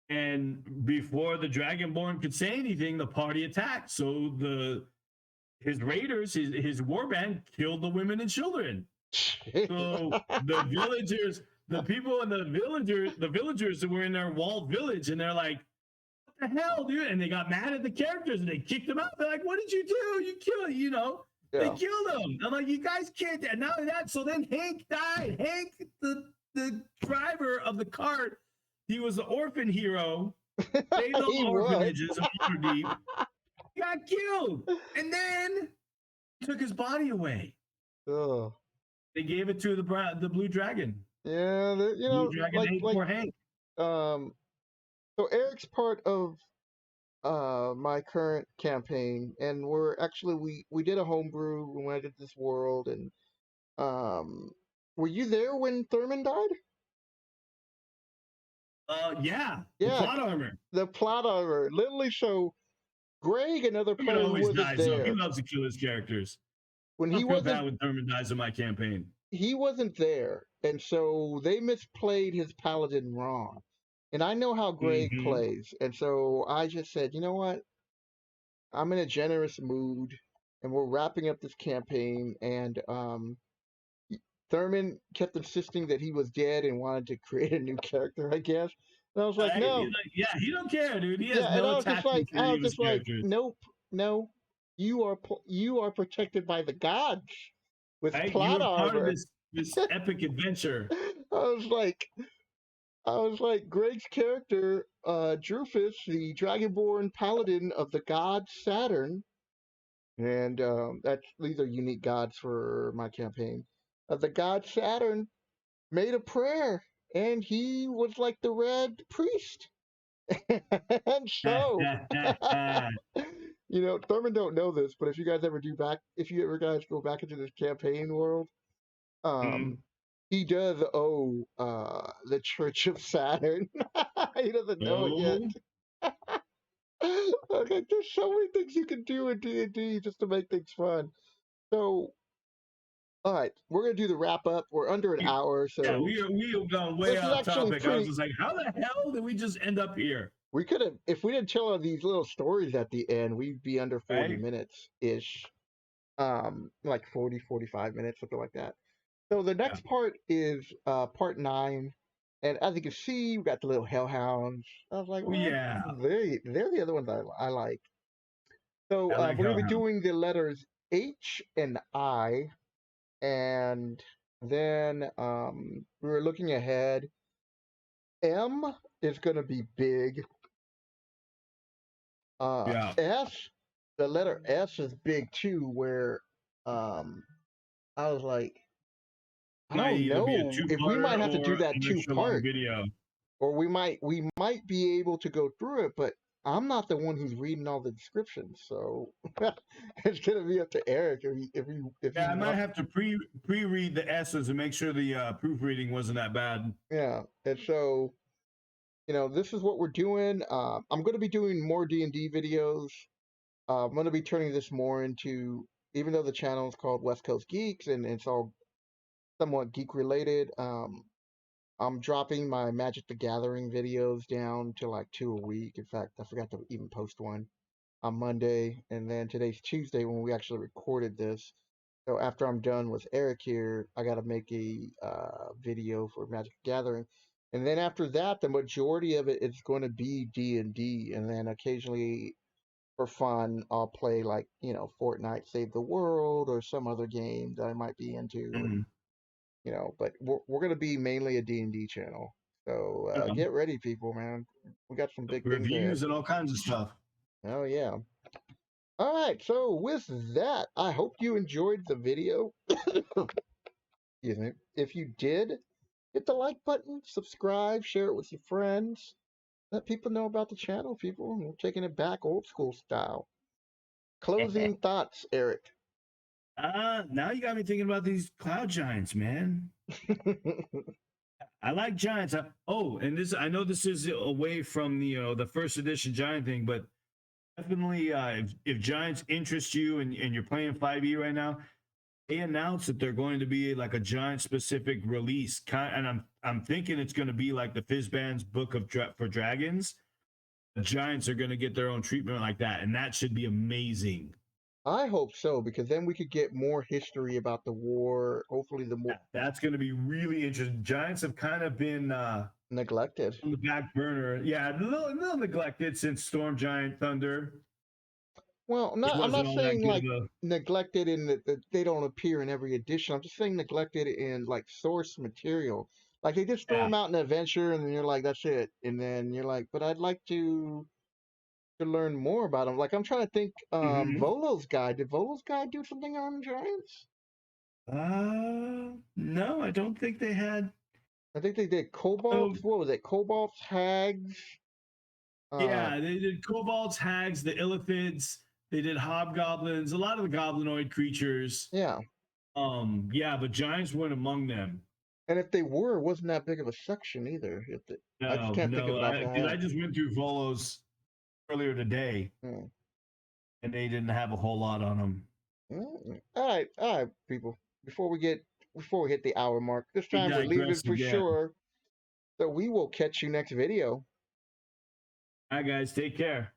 and before the Dragonborn could say anything, the party attacked. So his raiders, his warband killed the women and children. So the villagers, the people in the villagers that were in their walled village, and they're like, "What the hell, dude?" And they got mad at the characters and they kicked them out. They're like, "What did you do? You killed, Yeah. They killed him." I'm like, "You guys can't." And not only that, so then Hank died. Hank, the driver of the cart, he was the orphan hero. Saved those orphanages in Waterdeep. He got killed, and then took his body away. Oh. They gave it to the Blue Dragon. Yeah, Blue Dragon ate poor Hank. So Eric's part of my current campaign, and we're actually we did a homebrew when I did this world, and were you there when Thurman died? Yeah, Yeah, the plot armor. The plot armor, literally. So Greg, another player who wasn't dies, there. He loves to kill his characters. When I feel bad when Thurman dies in my campaign. He wasn't there, and so they misplayed his paladin wrong. And I know how Greg plays, and so I just said, you know what? I'm in a generous mood, and we're wrapping up this campaign, and Thurman kept insisting that he was dead and wanted to create a new character, I guess. And I was like, no. He don't care, dude. He has no attachment to any of his characters. Nope, no. You are protected by the gods with plot armor. Part of this epic adventure. I was like, Greg's character, Drufus, the Dragonborn Paladin of the god Saturn, and these are unique gods for my campaign. The god Saturn made a prayer, and he was like the red priest. And so, Thurman don't know this, but if you guys ever guys go back into this campaign world, he does owe the Church of Saturn. He doesn't know it yet. Okay, there's so many things you can do in D&D just to make things fun. So, all right, we're gonna do the wrap up. We're under an hour, so yeah, we have gone way off topic. I was just like, how the hell did we just end up here? We could have, if we didn't tell these little stories at the end, we'd be under 40 minutes ish, like 40, 45 minutes, something like that. So the next part is part 9, and as you can see, we got the little hellhounds. I was like, well, yeah, they're the other ones I like. So we're gonna be doing the letters H and I, and then we were looking ahead. M is gonna be big. S, the letter S is big too. Where I was like, I don't know if we might have to do that 2-part video, or we might be able to go through it, but I'm not the one who's reading all the descriptions, so it's gonna be up to Eric if I might have to pre-read the S's and make sure the proofreading wasn't that bad. Yeah, and so this is what we're doing. I'm going to be doing more D&D videos. I'm going to be turning this more into, even though the channel is called West Coast Geeks and it's all somewhat geek related, I'm dropping my Magic the Gathering videos down to like 2 a week. In fact, I forgot to even post one on Monday, and then today's Tuesday when we actually recorded this. So after I'm done with Eric here, I got to make a video for Magic the Gathering. And then after that, the majority of it is going to be D&D, and then occasionally for fun, I'll play like Fortnite Save the World or some other game that I might be into, and Mhm. but we're going to be mainly a D&D channel. So get ready, people, man. We got some big things ahead. Reviews and all kinds of stuff. Oh yeah. All right. So with that, I hope you enjoyed the video. Excuse me. If you did, hit the like button, subscribe, share it with your friends. Let people know about the channel, people. We're taking it back old school style. Closing thoughts, Eric. Now you got me thinking about these cloud giants, man. I like giants. And this I know this is away from the first edition giant thing, but definitely if giants interest you and you're playing 5e right now, they announced that they're going to be like a giant specific release, and I'm thinking it's going to be like the Fizzband's Book of for Dragons. The giants are going to get their own treatment like that, and that should be amazing. I hope so, because then we could get more history about the war. Hopefully, the more That's going to be really interesting. Giants have kind of been neglected. on the back burner. Yeah, a little neglected since Storm Giant Thunder. Well, Which I'm wasn't not all that saying good like of a. neglected in that they don't appear in every edition. I'm just saying neglected in like source material. Like they just throw Yeah. them out in an adventure, and then you're like, that's it. And then you're like, but I'd like to learn more about them. Like I'm trying to think. Mhm. Volo's guide. Did Volo's guide do something on giants? No, I don't think they had. I think they did kobolds. So What was it? Kobolds, hags. Uh, yeah, they did kobolds, hags, the illithids. They did hobgoblins, a lot of the goblinoid creatures. yeah. Yeah, but giants weren't among them. And if they were, it wasn't that big of a section either. I just No, can't think of no, it off the because I head. just went through Volos earlier today, Hmm. and they didn't have a whole lot on them. All right, people. Before we hit the hour mark, this We time we're leaving digress for again. sure. So we will catch you next video. All right, guys, take care.